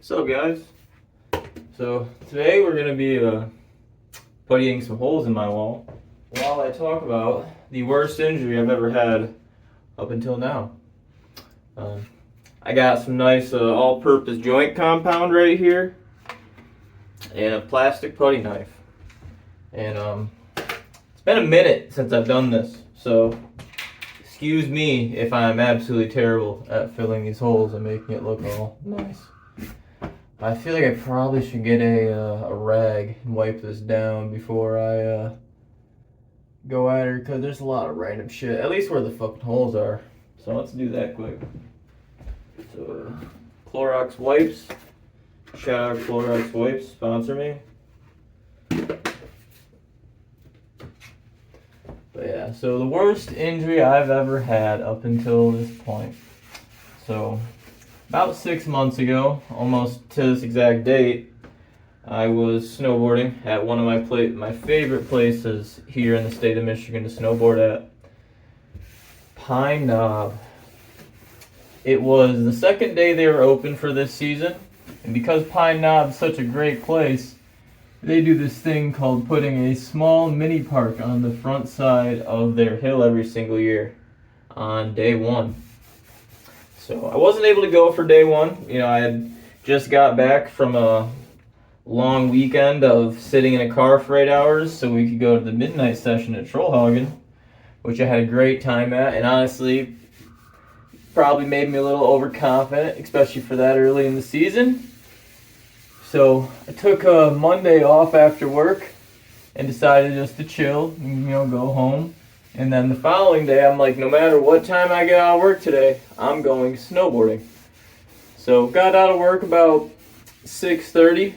So guys, so today we're going to be puttying some holes in my wall while I talk about the worst injury I've ever had up until now. I got some nice all-purpose joint compound right here and a plastic putty knife. And it's been a minute since I've done this, so excuse me if I'm absolutely terrible at filling these holes and making it look all nice. I feel like I probably should get a rag and wipe this down before I go at her, because there's a lot of random shit, at least where the fucking holes are. So let's do that quick. So Clorox wipes. Shout out Clorox wipes, sponsor me. But yeah, so the worst injury I've ever had up until this point. So about 6 months ago, almost to this exact date, I was snowboarding at one of my favorite places here in the state of Michigan to snowboard at, Pine Knob. It was the second day they were open for this season, and because Pine Knob is such a great place, they do this thing called putting a small mini park on the front side of their hill every single year on day one. So I wasn't able to go for day one. You know, I had just got back from a long weekend of sitting in a car for 8 hours so we could go to the midnight session at Trollhagen, which I had a great time at, and honestly probably made me a little overconfident, especially for that early in the season. So I took a Monday off after work and decided just to chill and, go home. And then the following day, I'm like, no matter what time I get out of work today, I'm going snowboarding. So got out of work about 6:30.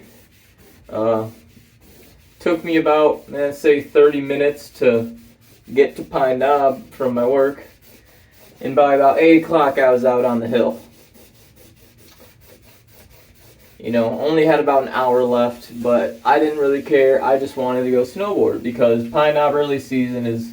Took me about, say 30 minutes to get to Pine Knob from my work. And by about 8 o'clock, I was out on the hill. Only had about an hour left, but I didn't really care. I just wanted to go snowboard because Pine Knob early season is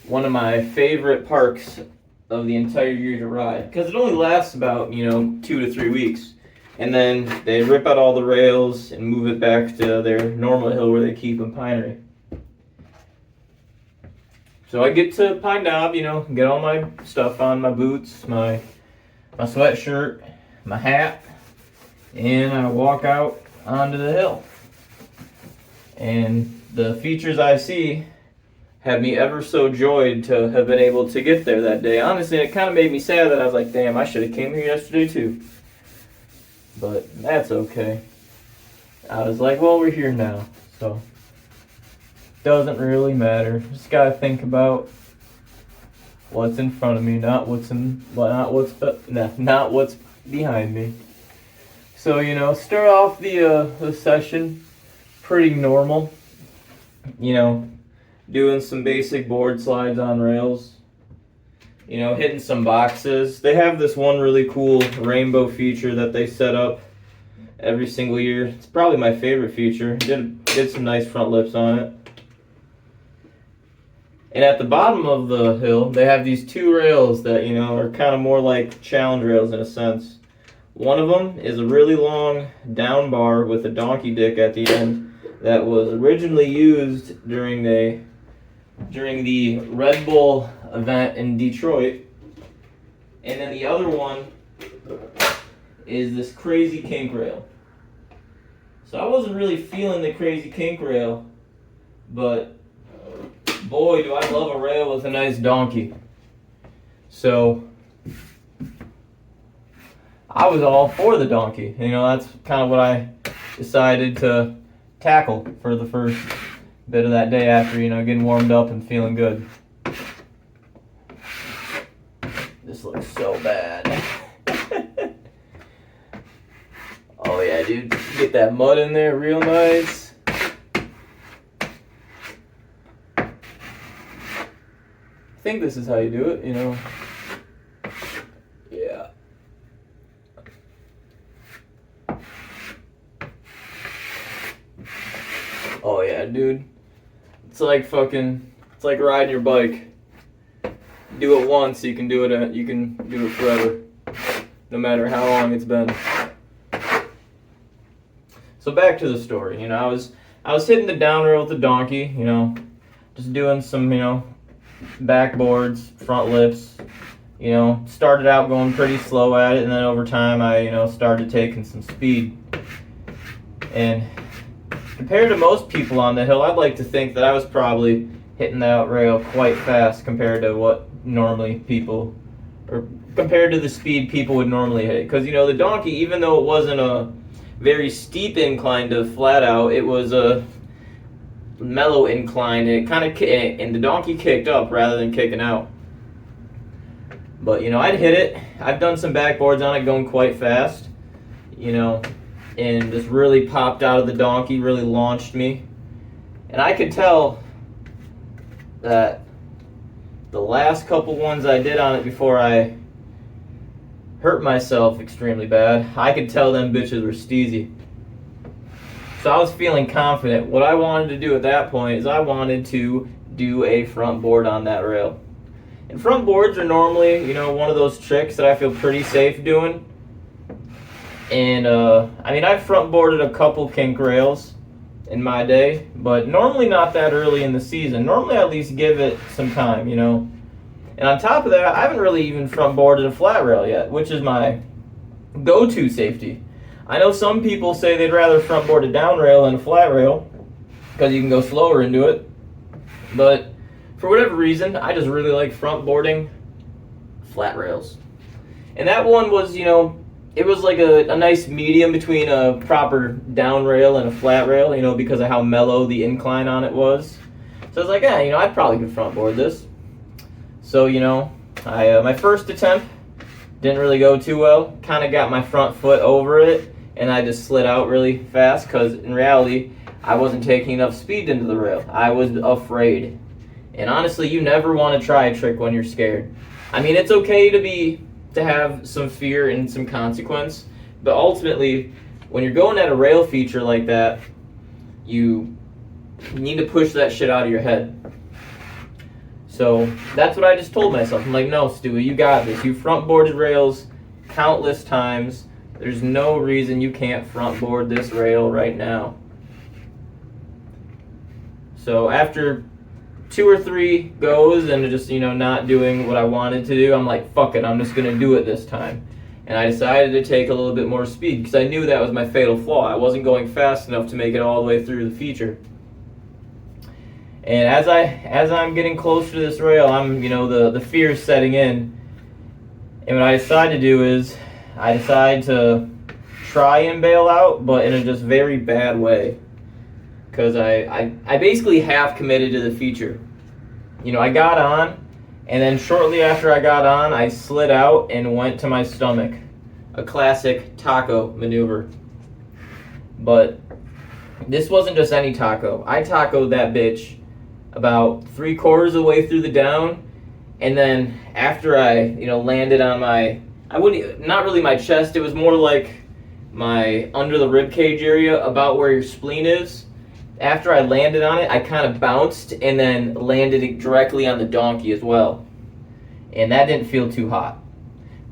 one of my favorite parks of the entire year to ride, because it only lasts about 2 to 3 weeks, and then they rip out all the rails and move it back to their normal hill where they keep them pinery. So I get to Pine Knob, get all my stuff on, my boots, my sweatshirt, my hat, and I walk out onto the hill. And the features I see had me ever so joyed to have been able to get there that day. Honestly, it kind of made me sad that I was like, damn, I should have came here yesterday too. But that's okay. I was like, well, we're here now, so doesn't really matter. Just gotta think about what's in front of me, not what's behind me. So start off the session pretty normal. Doing some basic board slides on rails, hitting some boxes. They have this one really cool rainbow feature that they set up every single year. It's probably my favorite feature. Did some nice front lips on it. And at the bottom of the hill, they have these two rails that, are kind of more like challenge rails in a sense. One of them is a really long down bar with a donkey dick at the end that was originally used during the Red Bull event in Detroit. And then the other one is this crazy kink rail. So I wasn't really feeling the crazy kink rail, but boy, do I love a rail with a nice donkey. So I was all for the donkey. That's kind of what I decided to tackle for the first bit of that day after, getting warmed up and feeling good. This looks so bad. Oh yeah, dude. Get that mud in there real nice. I think this is how you do it, Yeah. Oh yeah, dude. It's like riding your bike. Do it once, you can do it forever. No matter how long it's been. So back to the story. I was hitting the down rail with the donkey. Just doing some backboards, front lifts. Started out going pretty slow at it, and then over time I started taking some speed. And compared to most people on the hill, I'd like to think that I was probably hitting that rail quite fast compared to what normally people, or compared to the speed people would normally hit. Because the donkey, even though it wasn't a very steep incline to flat out, it was a mellow incline. It kind of and the donkey kicked up rather than kicking out. But I'd hit it. I've done some backboards on it going quite fast. And just really popped out of the donkey, really launched me. And I could tell that the last couple ones I did on it before I hurt myself extremely bad, I could tell them bitches were steezy. So I was feeling confident. What I wanted to do at that point is I wanted to do a front board on that rail. And front boards are normally, one of those tricks that I feel pretty safe doing. And I've front boarded a couple kink rails in my day, but normally not that early in the season. Normally I at least give it some time, And on top of that, I haven't really even front boarded a flat rail yet, which is my go-to safety. I know some people say they'd rather front board a down rail than a flat rail because you can go slower into it. But for whatever reason, I just really like front boarding flat rails. And that one was, it was like a nice medium between a proper down rail and a flat rail, because of how mellow the incline on it was. So I was like, I probably could front board this. So, my first attempt didn't really go too well. Kind of got my front foot over it, and I just slid out really fast because in reality, I wasn't taking enough speed into the rail. I was afraid. And honestly, you never want to try a trick when you're scared. It's okay to have some fear and some consequence, but ultimately, when you're going at a rail feature like that, you need to push that shit out of your head. So that's what I just told myself. I'm like, no, Stewie, you got this. You front boarded rails countless times. There's no reason you can't front board this rail right now. So after 2 or 3 goes and just not doing what I wanted to do, I'm like, fuck it, I'm just gonna do it this time. And I decided to take a little bit more speed because I knew that was my fatal flaw. I wasn't going fast enough to make it all the way through the feature. And as I'm getting closer to this rail, I'm the fear is setting in. And what I decide to do is I decide to try and bail out, but in a just very bad way. Because I basically half committed to the feature. I got on, and then shortly after I got on, I slid out and went to my stomach. A classic taco maneuver. But this wasn't just any taco. I tacoed that bitch about 3/4 of the way through the down, and then after I landed on not really my chest, it was more like my under the rib cage area, about where your spleen is. After I landed on it, I kind of bounced and then landed directly on the donkey as well. And that didn't feel too hot.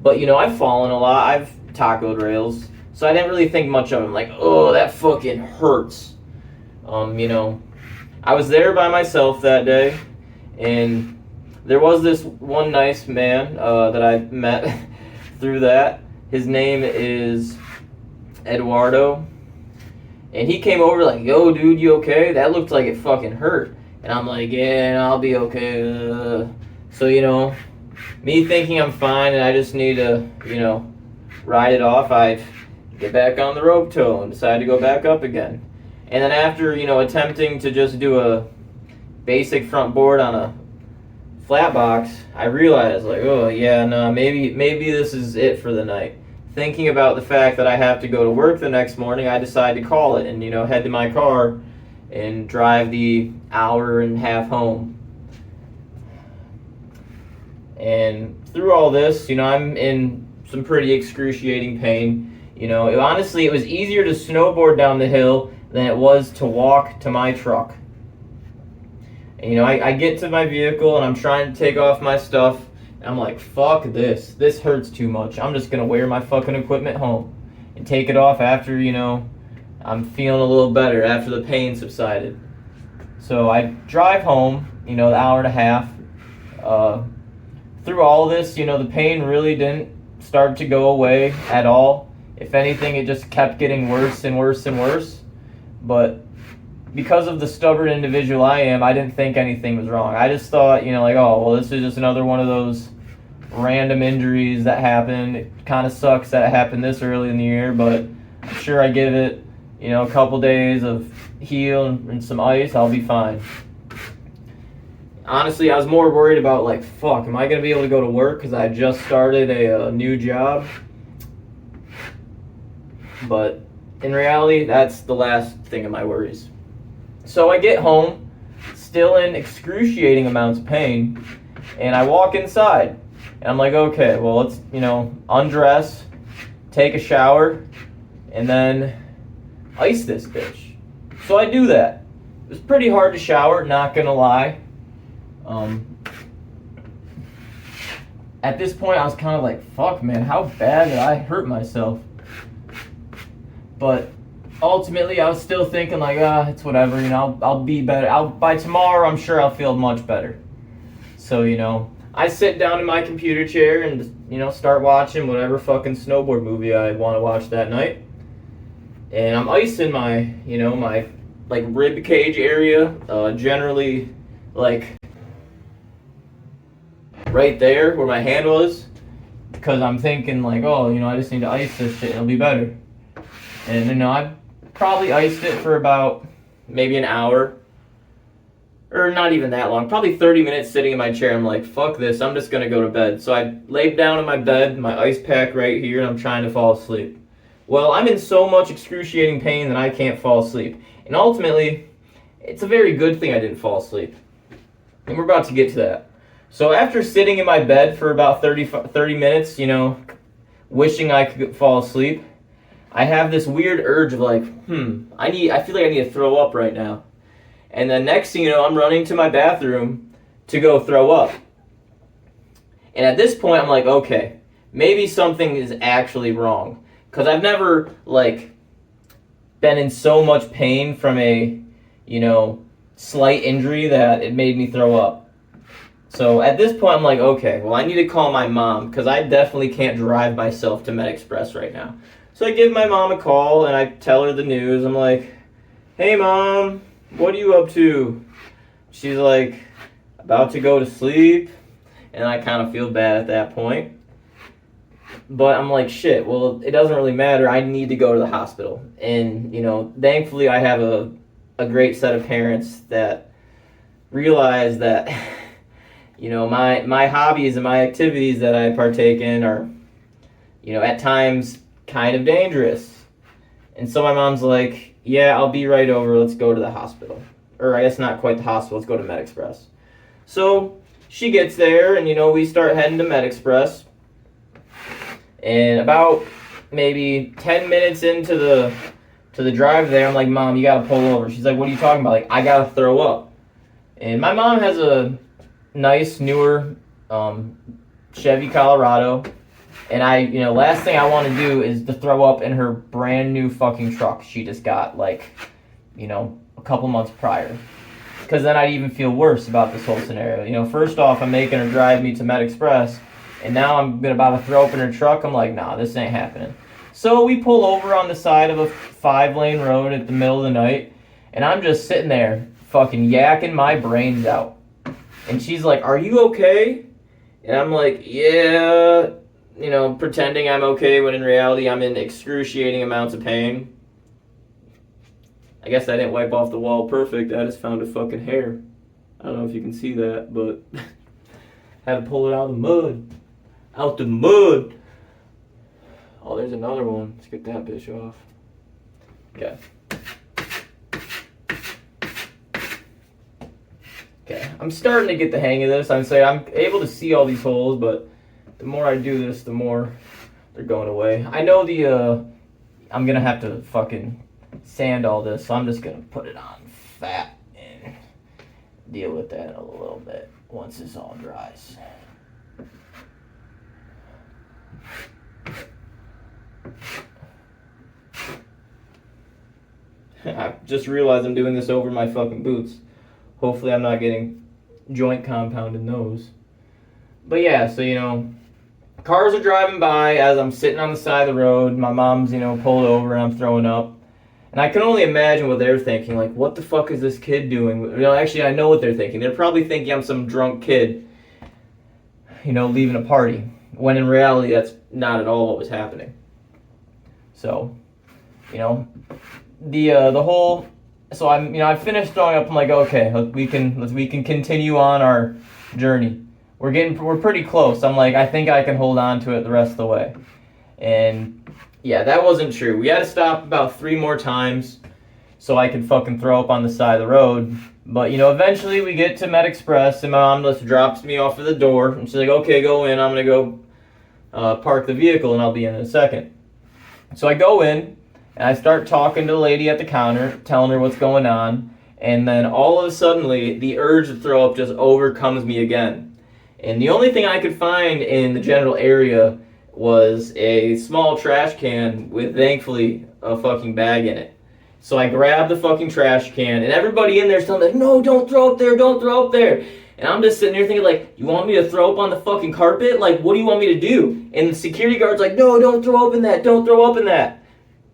But I've fallen a lot. I've tacoed rails. So I didn't really think much of it. I'm like, oh, that fucking hurts. I was there by myself that day. And there was this one nice man that I met through that. His name is Eduardo. And he came over like, yo, dude, you okay? That looked like it fucking hurt. And I'm like, yeah, I'll be okay. So, me thinking I'm fine and I just need to, ride it off, I get back on the rope tow and decide to go back up again. And then after, attempting to just do a basic front board on a flat box, I realized, like, oh, yeah, no, maybe this is it for the night. Thinking about the fact that I have to go to work the next morning, I decided to call it and, head to my car and drive the hour and a half home. And through all this, I'm in some pretty excruciating pain. Honestly, it was easier to snowboard down the hill than it was to walk to my truck. And, I get to my vehicle and I'm trying to take off my stuff. I'm like, fuck this. This hurts too much. I'm just going to wear my fucking equipment home and take it off after, I'm feeling a little better after the pain subsided. So I drive home, the hour and a half. Through all this, the pain really didn't start to go away at all. If anything, it just kept getting worse and worse and worse. But because of the stubborn individual I am, I didn't think anything was wrong. I just thought, oh, well, this is just another one of those random injuries that happen. It kind of sucks that it happened this early in the year, but I'm sure I give it, a couple days of heal and some ice, I'll be fine. Honestly, I was more worried about, fuck, am I going to be able to go to work because I just started a new job? But in reality, that's the last thing of my worries. So I get home, still in excruciating amounts of pain, and I walk inside. And I'm like, okay, well, let's, undress, take a shower, and then ice this bitch. So I do that. It was pretty hard to shower, not gonna lie. At this point, I was kind of like, fuck, man, how bad did I hurt myself? But ultimately, I was still thinking it's whatever, I'll be better. By tomorrow, I'm sure I'll feel much better. So, I sit down in my computer chair and, start watching whatever fucking snowboard movie I want to watch that night. And I'm icing my, my, rib cage area, generally, right there where my hand was, because I'm thinking, I just need to ice this shit, it'll be better. And, I probably iced it for about maybe an hour, or not even that long, probably 30 minutes sitting in my chair. I'm like, fuck this, I'm just gonna go to bed. So I laid down in my bed, my ice pack right here, and I'm trying to fall asleep. Well, I'm in so much excruciating pain that I can't fall asleep. And ultimately, it's a very good thing I didn't fall asleep. And we're about to get to that. So after sitting in my bed for about 30 minutes, wishing I could fall asleep, I have this weird urge of I feel like I need to throw up right now. And then next thing you know, I'm running to my bathroom to go throw up. And at this point, I'm like, okay, maybe something is actually wrong. Because I've never, been in so much pain from a, slight injury that it made me throw up. So at this point, I'm like, okay, well, I need to call my mom because I definitely can't drive myself to MedExpress right now. So I give my mom a call and I tell her the news. I'm like, hey, Mom, what are you up to? She's like, about to go to sleep. And I kind of feel bad at that point. But I'm like, shit, well, it doesn't really matter. I need to go to the hospital. And, thankfully I have a great set of parents that realize that, my hobbies and my activities that I partake in are, at times kind of dangerous. And so my mom's like, yeah, I'll be right over. Let's go to the hospital. Or I guess not quite the hospital. Let's go to MedExpress. So she gets there and, we start heading to MedExpress. And about maybe 10 minutes into the drive there, I'm like, Mom, you gotta pull over. She's like, what are you talking about? I gotta throw up. And my mom has a nice, newer Chevy Colorado. And last thing I want to do is to throw up in her brand new fucking truck she just got, a couple months prior. Because then I'd even feel worse about this whole scenario. First off, I'm making her drive me to MedExpress. And now I'm about to throw up in her truck. I'm like, nah, this ain't happening. So we pull over on the side of a 5-lane road at the middle of the night. And I'm just sitting there fucking yakking my brains out. And she's like, are you okay? And I'm like, yeah, pretending I'm okay when in reality I'm in excruciating amounts of pain. I guess I didn't wipe off the wall perfect. I just found a fucking hair. I don't know if you can see that, but had to pull it out of the mud. Out the mud. Oh, there's another one. Let's get that bitch off. Okay. Okay, I'm starting to get the hang of this. I'm able to see all these holes, but the more I do this, the more they're going away. I know I'm gonna have to fucking sand all this, so I'm just gonna put it on fat and deal with that a little bit once this all dries. I just realized I'm doing this over my fucking boots. Hopefully I'm not getting joint compound in those. But yeah, so cars are driving by as I'm sitting on the side of the road. My mom's, pulled over and I'm throwing up. And I can only imagine what they're thinking. Like, what the fuck is this kid doing? Actually, I know what they're thinking. They're probably thinking I'm some drunk kid, leaving a party. When in reality, that's not at all what was happening. So, the whole. So I finished throwing up. I'm like, okay, we can continue on our journey. We're pretty close. I'm like, I think I can hold on to it the rest of the way. And yeah, that wasn't true. We had to stop about 3 more times so I could fucking throw up on the side of the road. But eventually we get to Med Express and my mom just drops me off at the door and she's like, okay, go in. I'm gonna go park the vehicle and I'll be in a second. So I go in and I start talking to the lady at the counter, telling her what's going on. And then all of a sudden, the urge to throw up just overcomes me again. And the only thing I could find in the general area was a small trash can with, thankfully, a fucking bag in it. So I grabbed the fucking trash can, and everybody in there's telling me, like, no, don't throw up there, don't throw up there. And I'm just sitting there thinking, like, you want me to throw up on the fucking carpet? Like, what do you want me to do? And the security guard's like, no, don't throw up in that, don't throw up in that.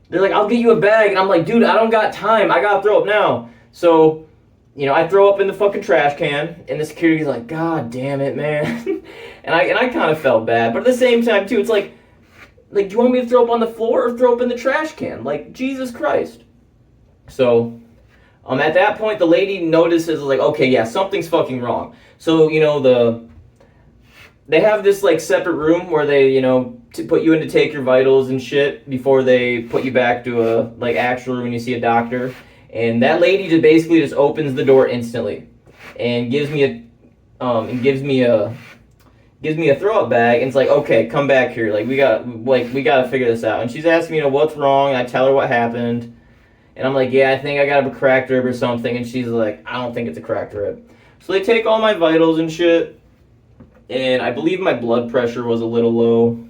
They're like, I'll get you a bag. And I'm like, dude, I don't got time. I gotta throw up now. So, I throw up in the fucking trash can, and the security's like, God damn it, man. and I kind of felt bad. But at the same time, too, it's like, do you want me to throw up on the floor or throw up in the trash can? Like, Jesus Christ. So, at that point, the lady notices, like, okay, yeah, something's fucking wrong. So, they have this, like, separate room where they, to put you in to take your vitals and shit before they put you back to a, like, actual room when you see a doctor. And that lady just opens the door instantly and gives me a throw up bag, and it's like, okay, come back here. Like, we gotta figure this out. And she's asking me, what's wrong. I tell her what happened. And I'm like, yeah, I think I got a cracked rib or something. And she's like, I don't think it's a cracked rib. So they take all my vitals and shit. And I believe my blood pressure was a little low.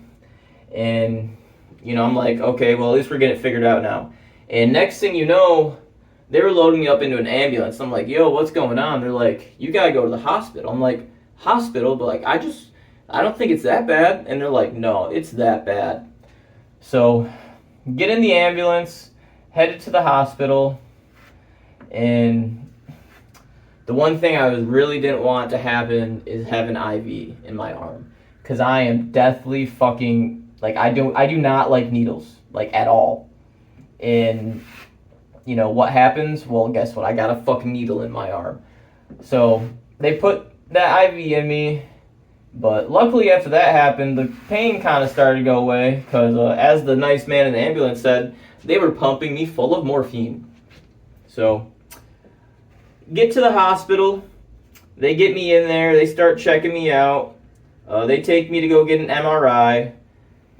And, I'm like, okay, well, at least we're getting it figured out now. And next thing you know, they were loading me up into an ambulance. I'm like, yo, what's going on? They're like, you gotta go to the hospital. I'm like, hospital? But like, I don't think it's that bad. And they're like, no, it's that bad. So, get in the ambulance, headed to the hospital, and the one thing I really didn't want to happen is have an IV in my arm. Because I am deathly fucking, like, I do not like needles, like, at all. And what happens? Well, guess what? I got a fucking needle in my arm. So they put that IV in me, but luckily after that happened, the pain kind of started to go away because, as the nice man in the ambulance said, they were pumping me full of morphine. So get to the hospital. They get me in there. They start checking me out. They take me to go get an MRI.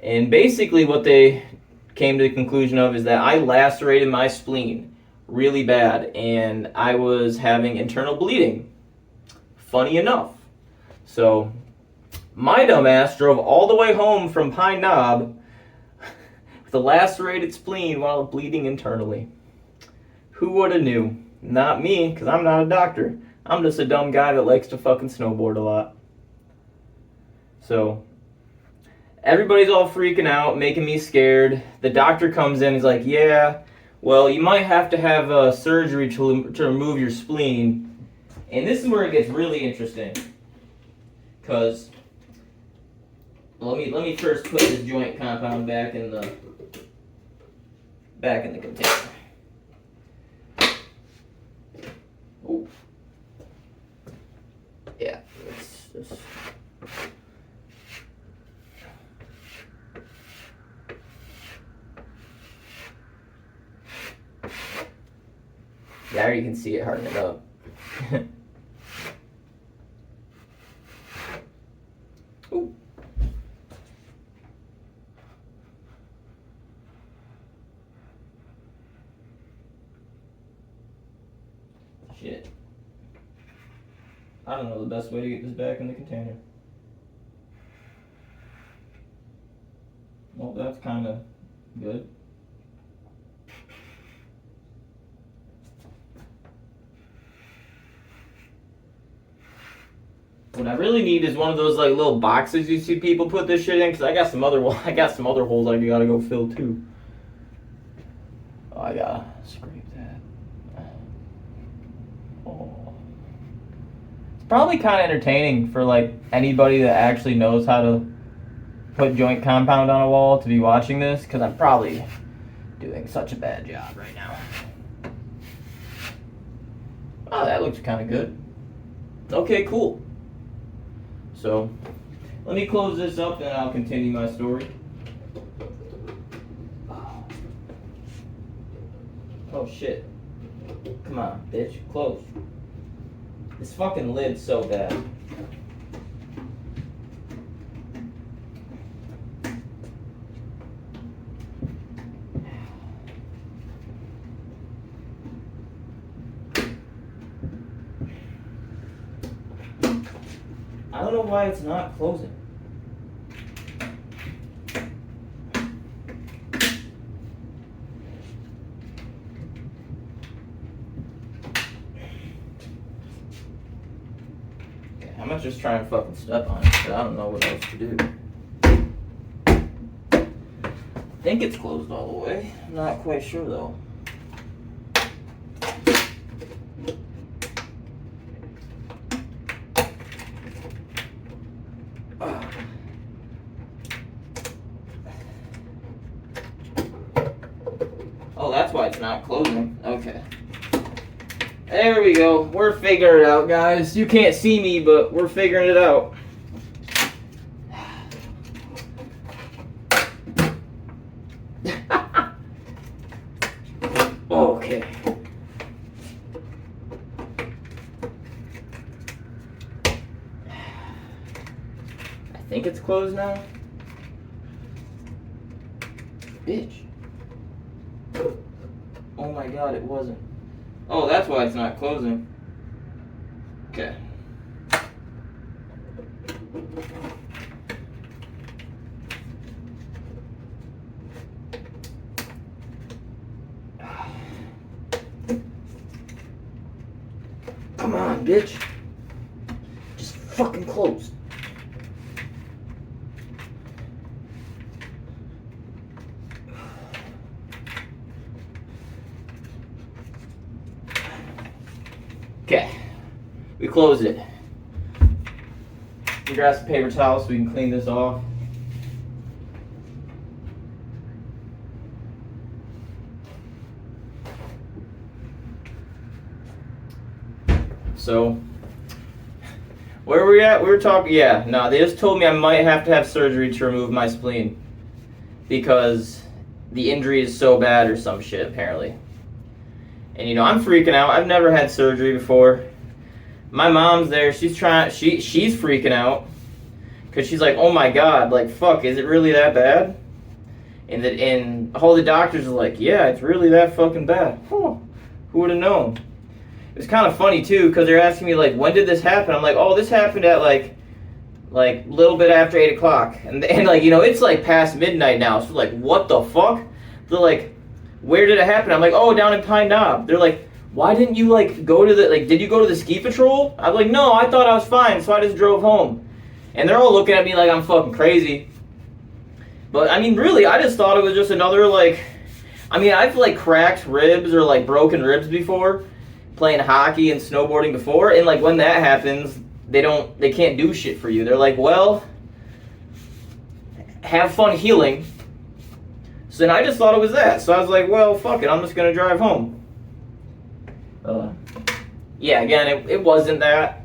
And basically what they came to the conclusion of is that I lacerated my spleen really bad and I was having internal bleeding. Funny enough. So my dumbass drove all the way home from Pine Knob with a lacerated spleen while bleeding internally. Who would have knew? Not me, because I'm not a doctor. I'm just a dumb guy that likes to fucking snowboard a lot. So everybody's all freaking out, making me scared. The doctor comes in, he's like, yeah, well, you might have to have surgery to remove your spleen. And this is where it gets really interesting. Because, let me first put this joint compound back in the container. Oh. Yeah, let's yeah, you can see it hardening up. Ooh. Shit. I don't know the best way to get this back in the container. Well, that's kind of good. What I really need is one of those like little boxes you see people put this shit in, because I got some other holes I gotta go fill too. Oh, I gotta scrape that. Oh. It's probably kind of entertaining for like anybody that actually knows how to put joint compound on a wall to be watching this, because I'm probably doing such a bad job right now. Oh, that looks kind of good. Okay, cool. So, let me close this up and I'll continue my story. Oh shit. Come on, bitch. Close. This fucking lid's so bad. I don't know why it's not closing. Okay, I'm gonna just try and fucking step on it, because I don't know what else to do. I think it's closed all the way. I'm not quite sure though. Oh, that's why it's not closing. Okay. There we go. We're figuring it out, guys. You can't see me, but we're figuring it out. Okay. I think it's closed now. Bitch. Oh my god, it wasn't. Oh, that's why it's not closing. Okay. Come on, bitch. Just fucking close. Okay, we closed it. We grab some paper towels so we can clean this off. So, where were we at? We were talking, yeah, no, they just told me I might have to have surgery to remove my spleen because the injury is so bad or some shit, apparently. And you know, I'm freaking out. I've never had surgery before. My mom's there. She's freaking out because she's like, "Oh my god, like fuck, is it really that bad?" And all the doctors are like, "Yeah, it's really that fucking bad." Who would have known? It was kind of funny too because they're asking me like, "When did this happen?" I'm like, "Oh, this happened at like little bit after 8 o'clock," and like, you know, it's like past midnight now. So like, what the fuck? They're like, "Where did it happen?" I'm like, "Oh, down in Pine Knob." They're like, "Why didn't you like go to the did you go to the ski patrol?" I'm like, "No, I thought I was fine, so I just drove home." And they're all looking at me like I'm fucking crazy. But I mean, really, I just thought it was just another like, I mean, I've like cracked ribs or like broken ribs before, playing hockey and snowboarding before, and like when that happens, they can't do shit for you. They're like, "Well, have fun healing." So then I just thought it was that. So I was like, well, fuck it. I'm just going to drive home. Yeah, again, it wasn't that.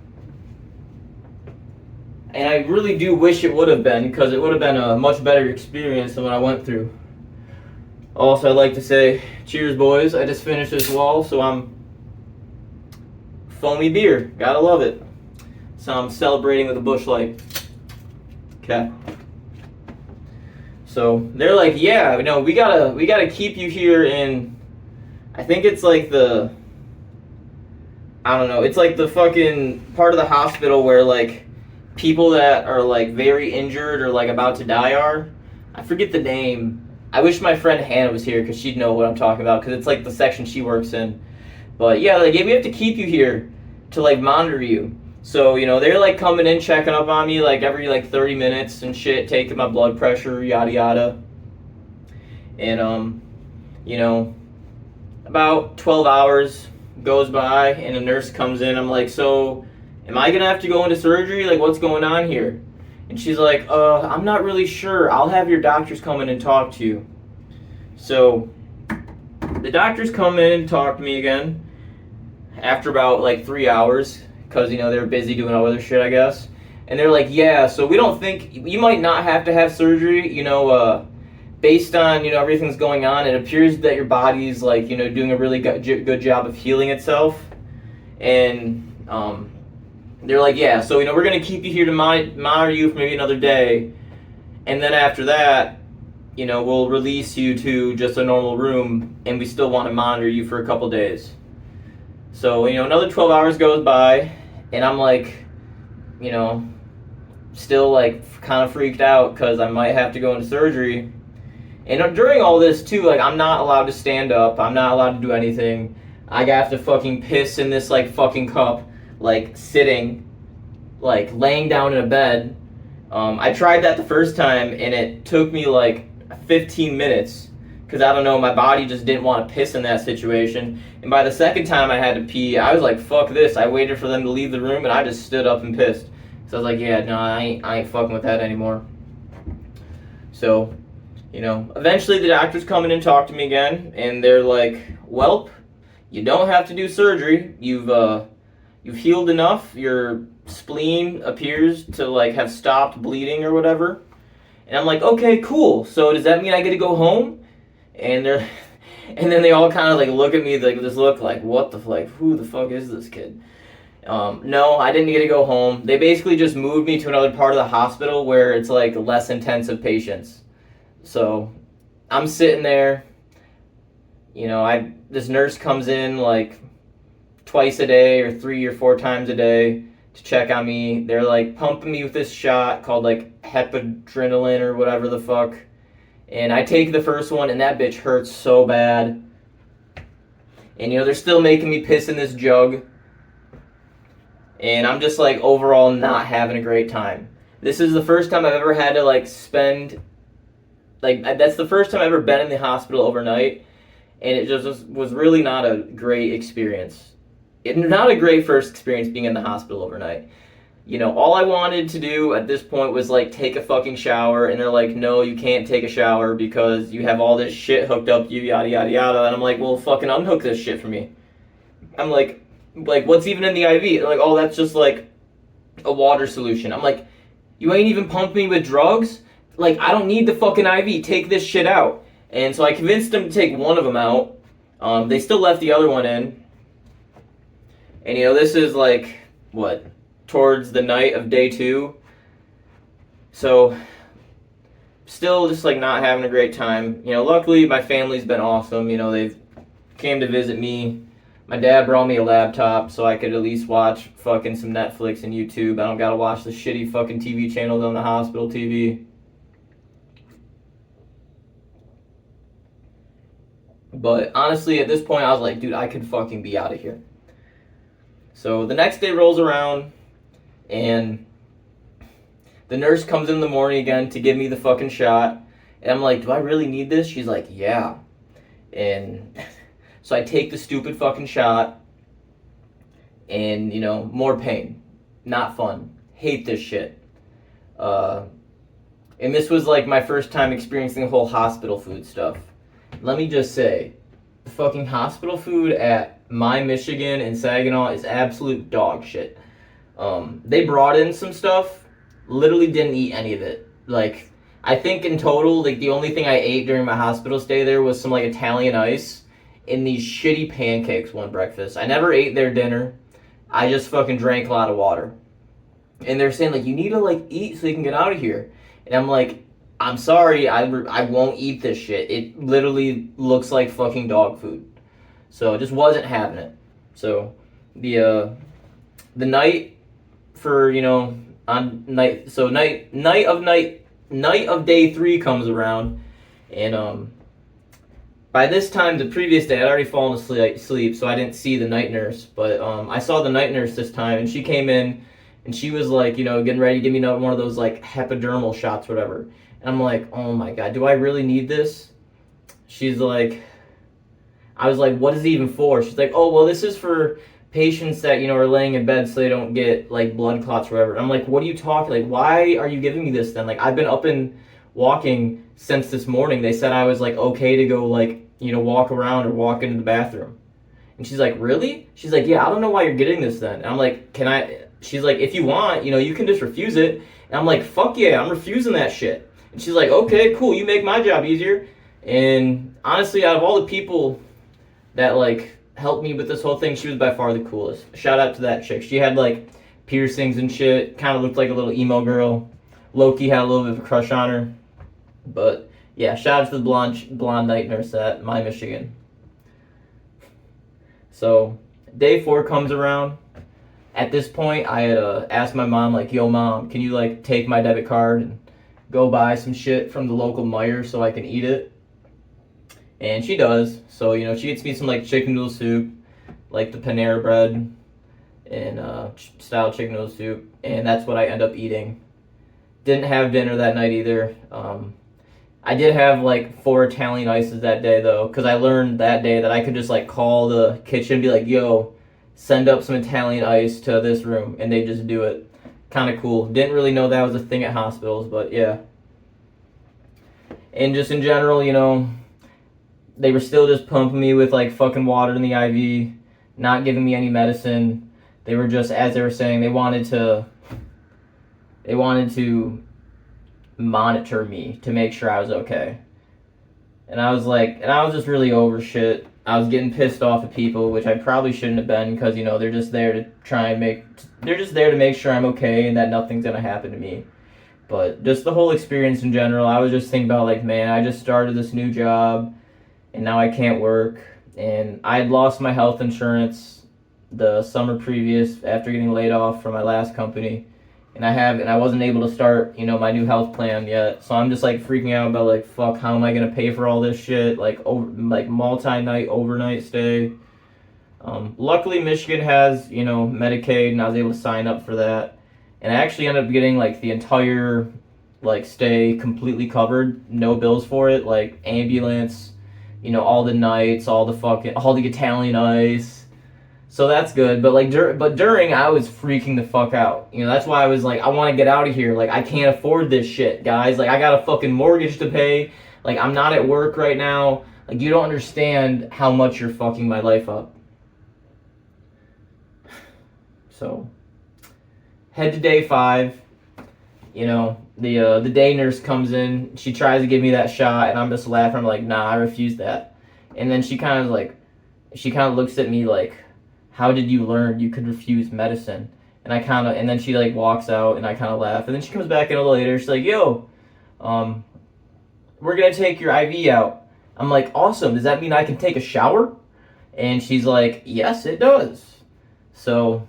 And I really do wish it would have been, because it would have been a much better experience than what I went through. Also, I'd like to say, cheers, boys. I just finished this wall, so I'm foamy beer. Gotta love it. So I'm celebrating with a Busch Light. Okay. So they're like, "Yeah, no, we gotta keep you here in," I think it's like I don't know, it's like the fucking part of the hospital where like people that are like very injured or like about to die are. I forget the name. I wish my friend Hannah was here because she'd know what I'm talking about, because it's like the section she works in. But yeah, like, "Yeah, we have to keep you here to like monitor you." So, they're like coming in, checking up on me like every like 30 minutes and shit, taking my blood pressure, yada yada. And, you know, about 12 hours goes by and a nurse comes in. I'm like, so am I gonna have to go into surgery? Like, what's going on here? And she's like, I'm not really sure. I'll have your doctors come in and talk to you. So the doctors come in and talk to me again after about like 3 hours because, they were busy doing all other shit, I guess. And they're like, yeah, so we don't think you might not have to have surgery, based on, everything's going on. It appears that your body's like, doing a really good job of healing itself. And they're like, yeah, so, we're going to keep you here to monitor you for maybe another day. And then after that, we'll release you to just a normal room, and we still want to monitor you for a couple days. So, another 12 hours goes by, and I'm like, still like kind of freaked out because I might have to go into surgery. And during all this too, like, I'm not allowed to stand up. I'm not allowed to do anything. I have to fucking piss in this like fucking cup, like sitting, like laying down in a bed. I tried that the first time and it took me like 15 minutes because I don't know, my body just didn't want to piss in that situation. And by the second time I had to pee, I was like, fuck this. I waited for them to leave the room and I just stood up and pissed. So I was like, yeah, no, I ain't fucking with that anymore. So, eventually the doctors come in and talk to me again, and they're like, welp, you don't have to do surgery. You've healed enough. Your spleen appears to like have stopped bleeding or whatever. And I'm like, okay, cool. So does that mean I get to go home? And then they all kind of like look at me like this look like, what the like, who the fuck is this kid? No, I didn't get to go home. They basically just moved me to another part of the hospital where it's like less intensive patients. So I'm sitting there, this nurse comes in like twice a day or 3 or 4 times a day to check on me. They're like pumping me with this shot called like hepadrenalin or whatever the fuck. And I take the first one and that bitch hurts so bad. And they're still making me piss in this jug. And I'm just like overall not having a great time. This is the first time I've ever had to like spend, like, that's the first time I've ever been in the hospital overnight, and it just was really not a great experience. Not a great first experience being in the hospital overnight. All I wanted to do at this point was like take a fucking shower, and they're like, no, you can't take a shower because you have all this shit hooked up to you, yada yada yada. And I'm like, well, fucking unhook this shit for me. I'm like what's even in the IV? They're like, oh, that's just like a water solution. I'm like, you ain't even pumped me with drugs? Like, I don't need the fucking IV. Take this shit out. And so I convinced them to take one of them out. They still left the other one in. And, this is like, towards the night of day 2. So, still just like not having a great time. Luckily my family's been awesome. They've came to visit me. My dad brought me a laptop so I could at least watch fucking some Netflix and YouTube. I don't gotta watch the shitty fucking TV channels on the hospital TV. But honestly, at this point, I was like, dude, I could fucking be out of here. So the next day rolls around, and the nurse comes in the morning again to give me the fucking shot. And I'm like, do I really need this? She's like, yeah. And so I take the stupid fucking shot, and, more pain. Not fun. Hate this shit. And this was like my first time experiencing the whole hospital food stuff. Let me just say, the fucking hospital food at My Michigan in Saginaw is absolute dog shit. They brought in some stuff, literally didn't eat any of it. Like, I think in total, like, the only thing I ate during my hospital stay there was some, like, Italian ice and these shitty pancakes one breakfast. I never ate their dinner. I just fucking drank a lot of water. And they're saying, like, you need to, like, eat so you can get out of here. And I'm like, I'm sorry, I won't eat this shit. It literally looks like fucking dog food. So I just wasn't having it. So the night for, on night, so night of day 3 comes around, and by this time, the previous day, I'd already fallen asleep, so I didn't see the night nurse. But I saw the night nurse this time, and she came in, and she was like, getting ready to give me one of those like epidural shots, whatever. And I'm like, oh my god, do I really need this? She's like, I was like, what is it even for? She's like, oh, well, this is for patients that, are laying in bed so they don't get, like, blood clots or whatever. I'm like, what are you talking? Like, why are you giving me this then? Like, I've been up and walking since this morning. They said I was, like, okay to go, like, walk around or walk into the bathroom. And she's like, really? She's like, yeah, I don't know why you're getting this then. And I'm like, can I? She's like, if you want, you can just refuse it. And I'm like, fuck yeah, I'm refusing that shit. And she's like, okay, cool, you make my job easier. And honestly, out of all the people that, like, helped me with this whole thing, she was by far the coolest. Shout out to that chick. She had, like, piercings and shit. Kind of looked like a little emo girl. Loki had a little bit of a crush on her. But, yeah, shout out to the blonde night nurse at My Michigan. So, day 4 comes around. At this point, I had asked my mom, like, yo, mom, can you, like, take my debit card and go buy some shit from the local Meijer so I can eat it? And she does. So, she gets me some, like, chicken noodle soup, like the Panera bread and style chicken noodle soup. And that's what I end up eating. Didn't have dinner that night either. I did have, like, 4 Italian ices that day, though, because I learned that day that I could just, like, call the kitchen and be like, yo, send up some Italian ice to this room, and they just do it. Kind of cool. Didn't really know that was a thing at hospitals, but yeah. And just in general, they were still just pumping me with, like, fucking water in the IV, not giving me any medicine. They were just, as they were saying, they wanted to monitor me to make sure I was okay. And I was just really over shit. I was getting pissed off at people, which I probably shouldn't have been, because, they're just there to make sure I'm okay and that nothing's gonna happen to me. But just the whole experience in general, I was just thinking about, like, man, I just started this new job, and now I can't work. And I had lost my health insurance the summer previous after getting laid off from my last company. And I wasn't able to start, my new health plan yet. So I'm just, like, freaking out about, like, fuck, how am I gonna pay for all this shit? Like, multi-night, overnight stay. Luckily, Michigan has, Medicaid, and I was able to sign up for that. And I actually ended up getting, like, the entire, like, stay completely covered. No bills for it. Like, ambulance, all the nights, all the Italian ice. So that's good, but during, I was freaking the fuck out. That's why I was like, I want to get out of here. Like, I can't afford this shit, guys. Like, I got a fucking mortgage to pay. Like, I'm not at work right now. Like, you don't understand how much you're fucking my life up. So, head to day 5. The day nurse comes in. She tries to give me that shot, and I'm just laughing. I'm like, nah, I refuse that. And then she kind of looks at me like, how did you learn you could refuse medicine? And then she, like, walks out, and I kind of laugh. And then she comes back in a little later. She's like, yo, we're going to take your IV out. I'm like, awesome. Does that mean I can take a shower? And she's like, yes, it does. So,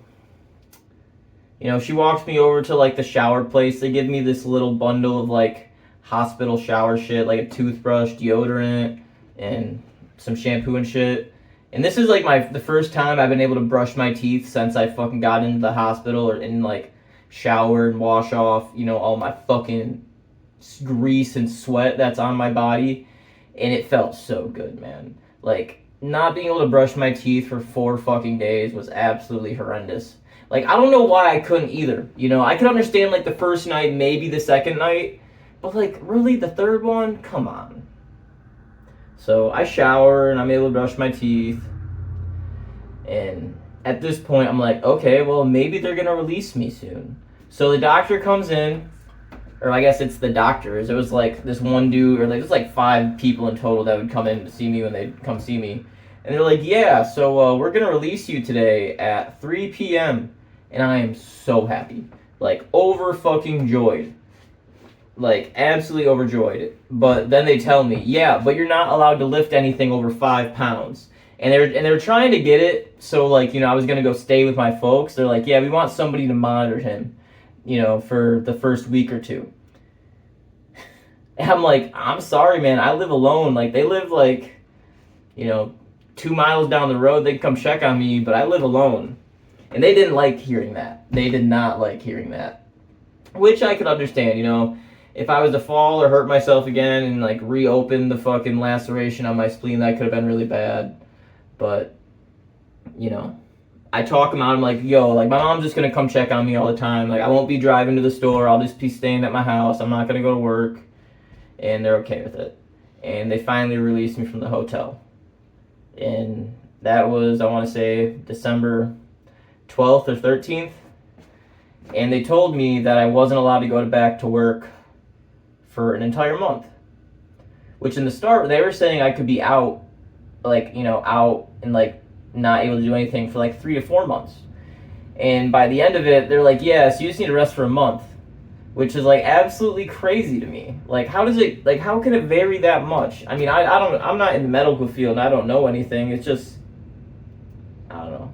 she walks me over to, like, the shower place. They give me this little bundle of, like, hospital shower shit, like a toothbrush, deodorant, and some shampoo and shit. And this is, like, the first time I've been able to brush my teeth since I fucking got into the hospital, or like, shower and wash off, all my fucking grease and sweat that's on my body. And it felt so good, man. Like, not being able to brush my teeth for 4 fucking days was absolutely horrendous. Like, I don't know why I couldn't either. I could understand, like, the first night, maybe the second night. But, like, really, the third one? Come on. So I shower and I'm able to brush my teeth. And at this point, I'm like, okay, well, maybe they're going to release me soon. So the doctor comes in, or I guess it's the doctors. It was like this one dude, or like, there's like 5 people in total that would come in to see me when they'd come see me. And they're like, yeah, so we're going to release you today at 3 p.m. And I am so happy. Like, over fucking joyed. Like, absolutely overjoyed. But then they tell me, yeah, but you're not allowed to lift anything over 5 pounds. And they were trying to get it so, like, I was going to go stay with my folks. They're like, yeah, we want somebody to monitor him, for the first week or 2. And I'm like, I'm sorry, man, I live alone. Like, they live, like, 2 miles down the road, they'd come check on me, but I live alone. And they didn't like hearing that. They did not like hearing that. Which I could understand, if I was to fall or hurt myself again and like reopen the fucking laceration on my spleen, that could have been really bad. But, I talk them out. I'm like, yo, like my mom's just gonna come check on me all the time. Like I won't be driving to the store. I'll just be staying at my house. I'm not gonna go to work. And they're okay with it. And they finally released me from the hotel. And that was, I want to say, December 12th or 13th. And they told me that I wasn't allowed to go back to work for an entire month. Which in the start, they were saying I could be out, out and not able to do anything for 3 to 4 months. And by the end of it, they're like, yeah, so you just need to rest for a month. Which is absolutely crazy to me. How can it vary that much? I mean, I'm not in the medical field and I don't know anything. It's just, I don't know.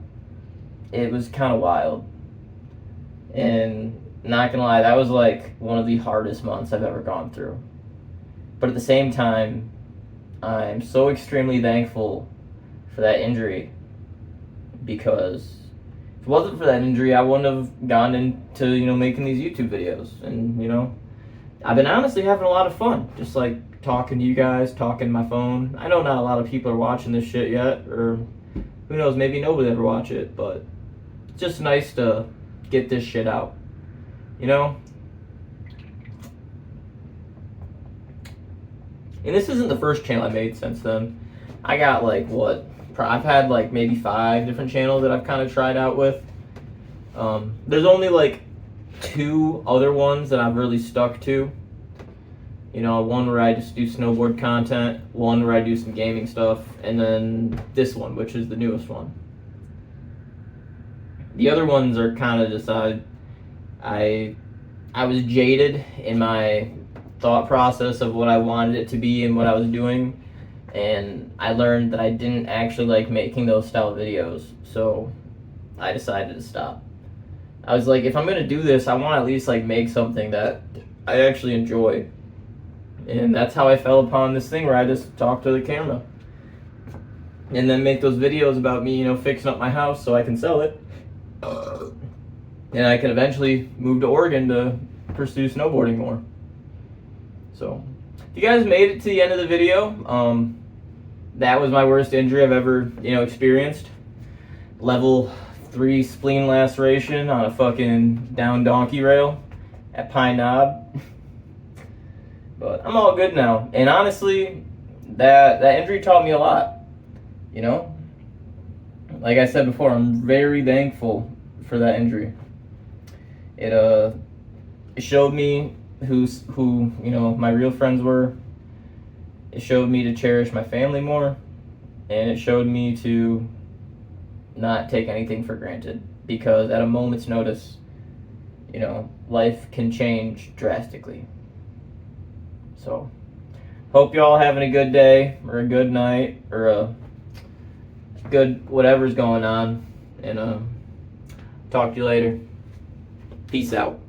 It was kind of wild. And not gonna lie, that was one of the hardest months I've ever gone through. But at the same time, I'm so extremely thankful for that injury, because if it wasn't for that injury, I wouldn't have gone into, making these YouTube videos. And, I've been honestly having a lot of fun. Just talking to you guys, talking to my phone. I know not a lot of people are watching this shit yet, or who knows, maybe nobody ever watch it, but it's just nice to get this shit out. And this isn't the first channel I made since then. I got I've had maybe 5 different channels that I've kind of tried out with. There's only 2 other ones that I've really stuck to. One where I just do snowboard content, one where I do some gaming stuff, and then this one, which is the newest one. The other ones are kind of just I was jaded in my thought process of what I wanted it to be and what I was doing. And I learned that I didn't actually like making those style videos, so I decided to stop. I was like, if I'm gonna do this, I want to at least make something that I actually enjoy. And that's how I fell upon this thing where I just talk to the camera. And then make those videos about me, fixing up my house so I can sell it. And I can eventually move to Oregon to pursue snowboarding more. So, if you guys made it to the end of the video, that was my worst injury I've ever, experienced. Level 3 spleen laceration on a fucking down donkey rail at Pine Knob. But I'm all good now. And honestly, that injury taught me a lot. Like I said before, I'm very thankful for that injury. It showed me who my real friends were. It showed me to cherish my family more, and it showed me to not take anything for granted, because at a moment's notice, life can change drastically. So, hope y'all having a good day, or a good night, or a good whatever's going on, and talk to you later. Peace out.